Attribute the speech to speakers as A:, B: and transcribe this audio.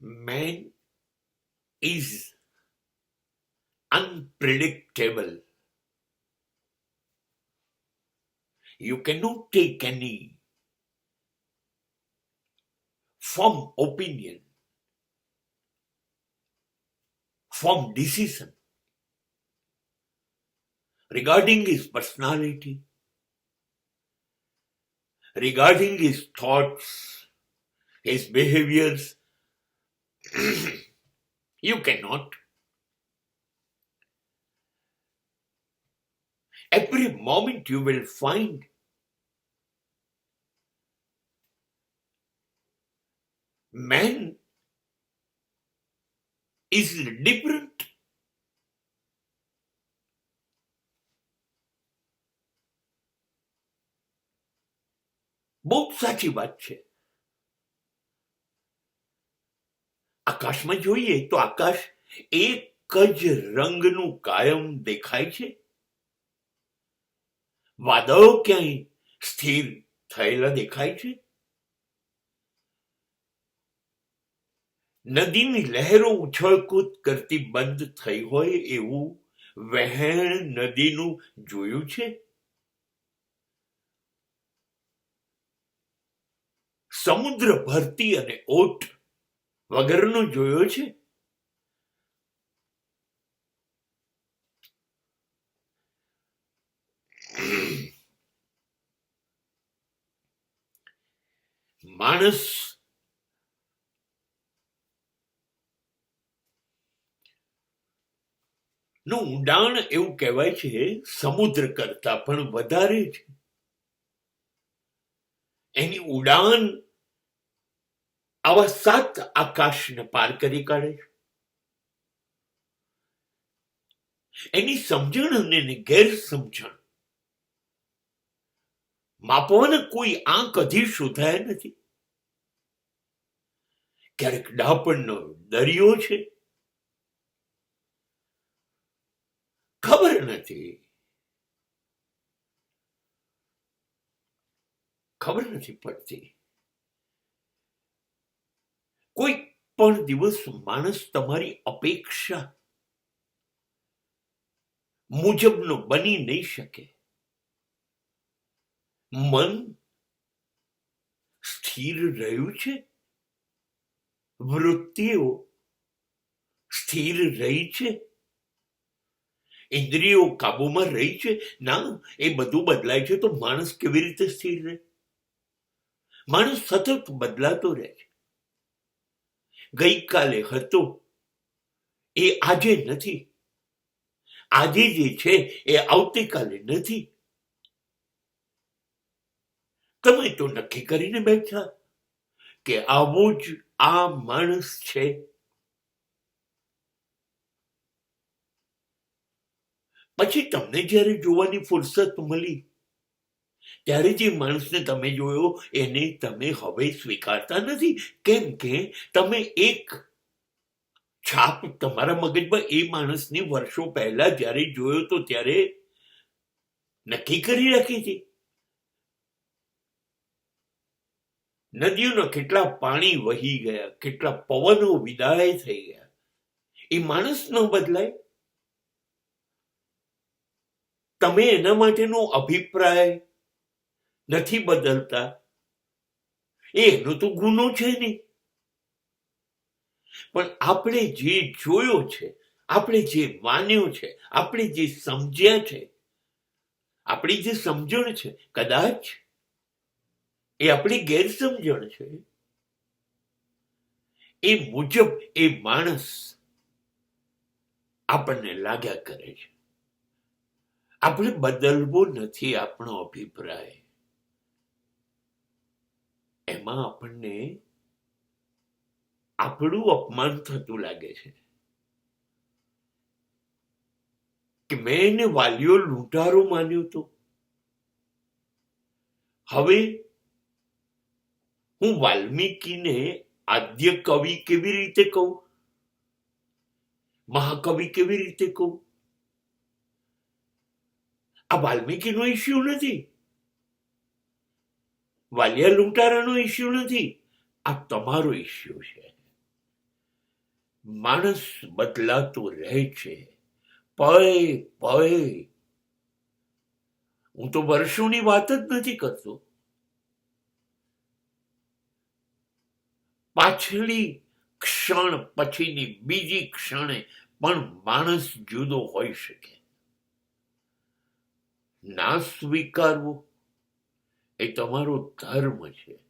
A: Man is unpredictable. You cannot take any firm opinion, firm decision regarding his personality, regarding his thoughts, his behaviors. You cannot. Every moment you will find man is different. બહુ સાચી વાત છે. આકાશમાં જોઈએ તો આકાશ એક જ રંગનું કાયમ દેખાય છે. વાદળો ક્યાંય સ્થિર થયેલા દેખાય છે. નદીની લહેરો ઉછળકૂદ કરતી બંધ થઈ હોય એવું વહેણ નદીનું જોયું છે. સમુદ્ર ભરતી અને ઓટ વગરનો જોયો છે. માણસ નું ઊંડાણ એવું કહેવાય છે સમુદ્ર કરતા પણ વધારે છે. એની ઉડાન આવા 7 આકાશને પાર કરી કાઢે છે. એની સમજણ અને એની ગેરસમજણ માપવાના કોઈ આંક હજી શોધાયા નથી. ક્યારેક ડાપણનો દરિયો છે, ખબર નથી પડતી. કોઈ પણ દિવસ માણસ તમારી અપેક્ષા મુજબનો બની નહીં શકે. મન સ્થિર રહ્યું છે, વૃત્તિઓ સ્થિર રહી છે, ઇન્દ્રિયો કાબુમાં રહી છે. ના, એ બધું બદલાય છે તો માણસ કેવી રીતે સ્થિર રહે? માણસ સતત બદલાતો રહે છે. ગઈકાલે હતો એ આજે નથી, આજે જે છે એ આવતીકાલે નથી. તમે તો નક્કી કરીને બેઠા કે આવો જ આ માણસ છે. પછી તમને જ્યારે જોવાની ફુરસત મળી ત્યારે જે માણસને તમે જોયો એને તમે હવે સ્વીકારતા નથી. કેમ કે તમે એક છાપ તમારા મગજમાં એ માણસની વર્ષો પહેલા જ્યારે જોયો તો ત્યારે નક્કી કરી રાખી હતી. નદીઓના કેટલા પાણી વહી ગયા, કેટલા પવનો વિદાય થઈ ગયા, એ માણસ ન બદલાય. તમે એના માટેનો અભિપ્રાય નથી બદલતા, એનો તો ગુનો છે નહીં. પણ આપણે જે જોયો છે, આપણે જે માન્યો છે, આપણે જે સમજ્યા છે, આપણી જે સમજણ છે, કદાચ એ આપણી ગેરસમજણ છે. એ મુજબ એ માણસ આપણને લાગ્યા કરે છે. આપણે બદલવો નથી આપણો અભિપ્રાય. એમાં આપણને આપણું અપમાન થતું લાગે છે કે મેં એને વાલીઓ લૂંટારો માન્યો હતો. હવે હું વાલ્મીકીને આદ્ય કવિ કેવી રીતે કહું, મહાકવિ કેવી રીતે કહું? આ વાલ્મીકીનો ઇસ્યુ નથી, વાલિયા લૂંટારાનો ઇસ્યુ નથી, આ તમારો ઇસ્યુ છે. માણસ બદલાતો રહે છે પળે પળે. હું તો વર્ષોની વાત જ નથી કરતો, પાછલી ક્ષણ પછીની બીજી ક્ષણે પણ માણસ જુદો હોઈ શકે. ના સ્વીકારવું એ તમારો ધર્મ છે.